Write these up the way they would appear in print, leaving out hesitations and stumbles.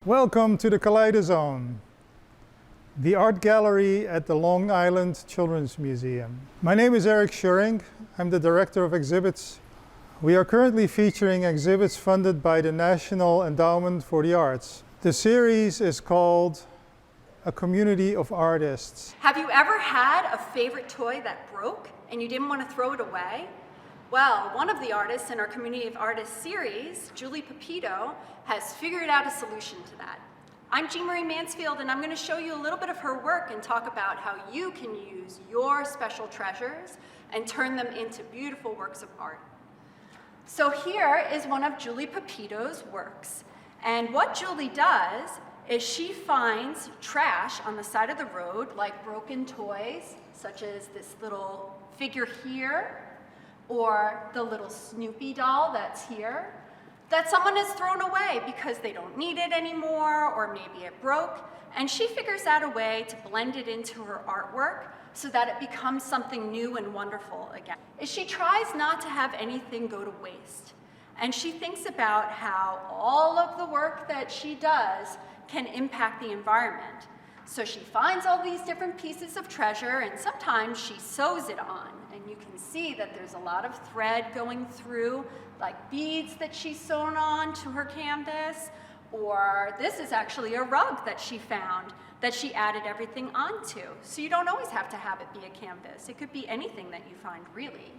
Welcome to the Kaleidozone, the art gallery at the Long Island Children's Museum. My name is Eric Schuring. I'm the Director of Exhibits. We are currently featuring exhibits funded by the National Endowment for the Arts. The series is called A Community of Artists. Have you ever had a favorite toy that broke and you didn't want to throw it away? Well, one of the artists in our Community of Artists series, Julie Peppito, has figured out a solution to that. I'm Jeanmarie Mansfield, and I'm going to show you a little bit of her work and talk about how you can use your special treasures and turn them into beautiful works of art. So here is one of Julie Peppito's works. And what Julie does is she finds trash on the side of the road, like broken toys, such as this little figure here, or the little Snoopy doll that's here, that someone has thrown away because they don't need it anymore, or maybe it broke, and she figures out a way to blend it into her artwork so that it becomes something new and wonderful again. She tries not to have anything go to waste, and she thinks about how all of the work that she does can impact the environment. So she finds all these different pieces of treasure, and sometimes she sews it on. And you can see that there's a lot of thread going through, like beads that she's sewn on to her canvas, or this is actually a rug that she found that she added everything onto. So you don't always have to have it be a canvas. It could be anything that you find, really.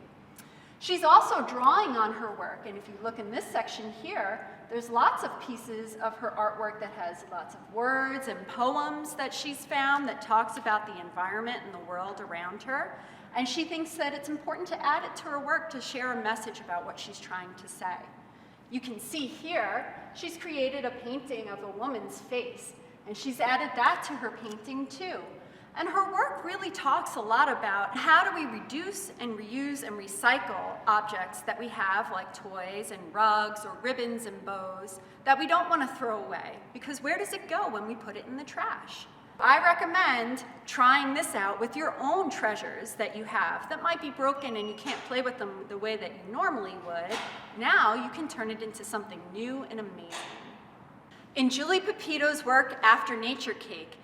She's also drawing on her work, and if you look in this section here, there's lots of pieces of her artwork that has lots of words and poems that she's found that talks about the environment and the world around her. And she thinks that it's important to add it to her work to share a message about what she's trying to say. You can see here, she's created a painting of a woman's face, and she's added that to her painting too. And her work really talks a lot about how do we reduce and reuse and recycle objects that we have, like toys and rugs or ribbons and bows, that we don't want to throw away, because where does it go when we put it in the trash? I recommend trying this out with your own treasures that you have that might be broken and you can't play with them the way that you normally would. Now you can turn it into something new and amazing. In Julie Peppito's work, After Nature Cake,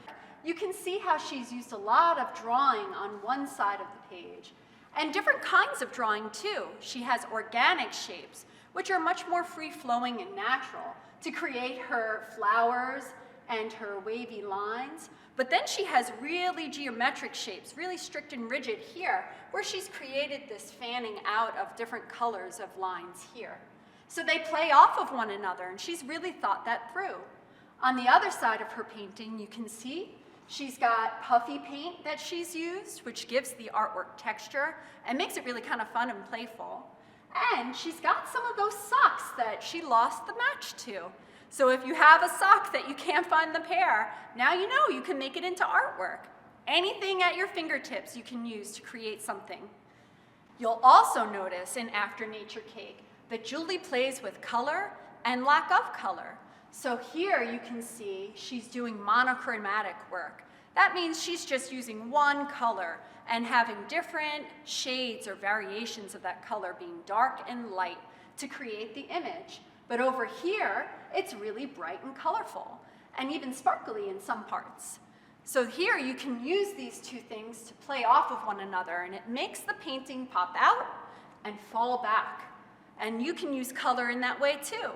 you can see how she's used a lot of drawing on one side of the page, and different kinds of drawing too. She has organic shapes, which are much more free-flowing and natural, to create her flowers and her wavy lines. But then she has really geometric shapes, really strict and rigid here, where she's created this fanning out of different colors of lines here. So they play off of one another, and she's really thought that through. On the other side of her painting, you can see she's got puffy paint that she's used, which gives the artwork texture and makes it really kind of fun and playful. And she's got some of those socks that she lost the match to. So if you have a sock that you can't find the pair, now you know you can make it into artwork. Anything at your fingertips you can use to create something. You'll also notice in After Nature Cake that Julie plays with color and lack of color. So here you can see she's doing monochromatic work. That means she's just using one color and having different shades or variations of that color being dark and light to create the image. But over here, it's really bright and colorful, and even sparkly in some parts. So here you can use these two things to play off of one another, and it makes the painting pop out and fall back. And you can use color in that way too.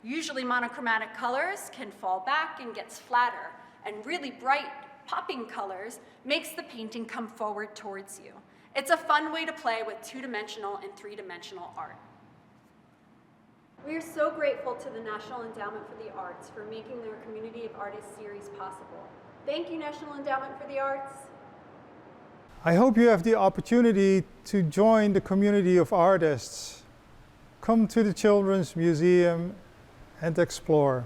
Usually monochromatic colors can fall back and gets flatter, and really bright popping colors makes the painting come forward towards you. It's a fun way to play with two-dimensional and three-dimensional art. We are so grateful to the National Endowment for the Arts for making their Community of Artists series possible. Thank you, National Endowment for the Arts. I hope you have the opportunity to join the Community of Artists. Come to the Children's Museum and explore.